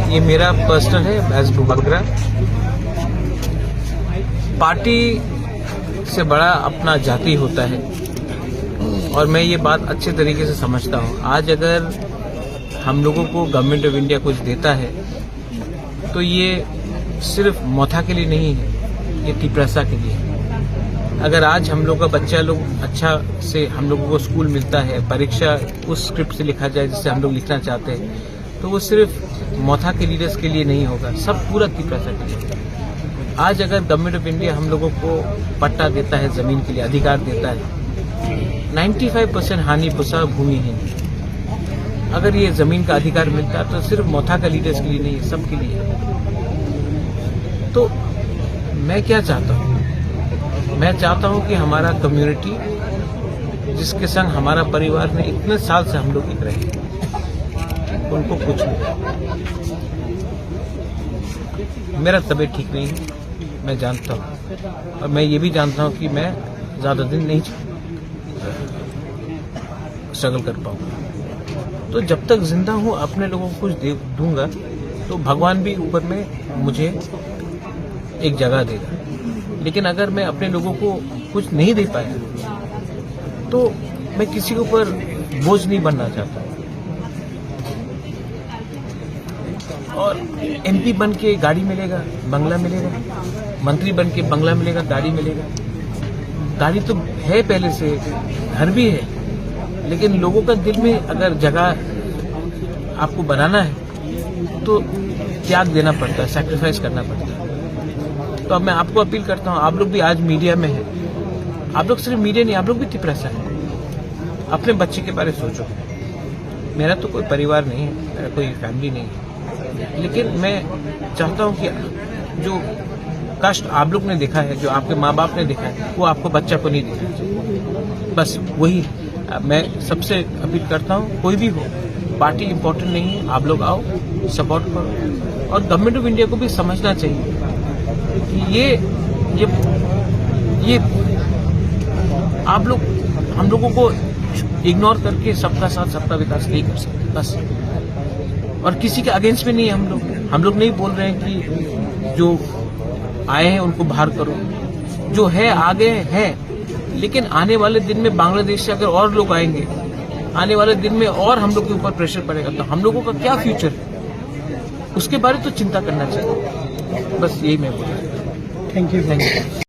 ये मेरा पर्सनल है एज बुबकरा। पार्टी से बड़ा अपना जाति होता है और मैं ये बात अच्छे तरीके से समझता हूँ। आज अगर हम लोगों को गवर्नमेंट ऑफ इंडिया कुछ देता है तो ये सिर्फ मोथा के लिए नहीं है, ये तिपरासा के लिए। अगर आज हम लोग का बच्चा लोग अच्छा से हम लोगों को स्कूल मिलता है, परीक्षा उस स्क्रिप्ट से लिखा जाए जिससे हम लोग लिखना चाहते हैं, तो वो सिर्फ मोथा के लीडर्स के लिए नहीं होगा, सब पूरा तिपरासा के लिए। आज अगर गवर्नमेंट ऑफ इंडिया हम लोगों को पट्टा देता है, जमीन के लिए अधिकार देता है, 95% हानि पुसा भूमिहीन। अगर ये जमीन का अधिकार मिलता है तो सिर्फ मोथा का लीडर्स के लिए नहीं, सबके लिए। तो मैं क्या चाहता हूँ, मैं चाहता हूँ कि हमारा कम्युनिटी जिसके संग हमारा परिवार में इतने साल से हम लोग रहे, उनको कुछ नहीं। मेरा तबीयत ठीक नहीं है, मैं जानता हूँ, और मैं ये भी जानता हूँ कि मैं ज्यादा दिन नहीं स्ट्रगल कर पाऊंगा। तो जब तक जिंदा हूँ अपने लोगों को कुछ दूंगा तो भगवान भी ऊपर में मुझे एक जगह देगा। लेकिन अगर मैं अपने लोगों को कुछ नहीं दे पाया तो मैं किसी के ऊपर बोझ नहीं बनना चाहता। और एमपी बन के गाड़ी मिलेगा, बंगला मिलेगा, मंत्री बन के बंगला मिलेगा, गाड़ी मिलेगा। गाड़ी तो है पहले से, घर भी है, लेकिन लोगों का दिल में अगर जगह आपको बनाना है तो त्याग देना पड़ता है, सैक्रिफाइस करना पड़ता है। तो अब मैं आपको अपील करता हूँ, आप लोग भी आज मीडिया में हैं, आप लोग सिर्फ मीडिया नहीं, आप लोग भी तिपरासा है। अपने बच्चे के बारे में सोचो। मेरा तो कोई परिवार नहीं है, मेरा कोई फैमिली नहीं है, लेकिन मैं चाहता हूँ कि जो कष्ट आप लोग ने देखा है, जो आपके माँ बाप ने देखा है, वो आपको बच्चा को नहीं दिखाना चाहिए। बस वही मैं सबसे अपील करता हूँ। कोई भी हो, पार्टी इम्पोर्टेंट नहीं है, आप लोग आओ, सपोर्ट करो। और गवर्नमेंट ऑफ इंडिया को भी समझना चाहिए कि ये आप लोग हम लोगों को इग्नोर करके सबका साथ सबका विकास नहीं कर सकते बस। और किसी के अगेंस्ट में नहीं है हम लोग नहीं बोल रहे हैं कि जो आए हैं उनको बाहर करो, जो है आगे है। लेकिन आने वाले दिन में बांग्लादेश से अगर और लोग आएंगे, आने वाले दिन में और हम लोग के ऊपर प्रेशर पड़ेगा, तो हम लोगों का क्या फ्यूचर है, उसके बारे में तो चिंता करना चाहिए। बस यही मैं बोल रहा हूँ। Thank you.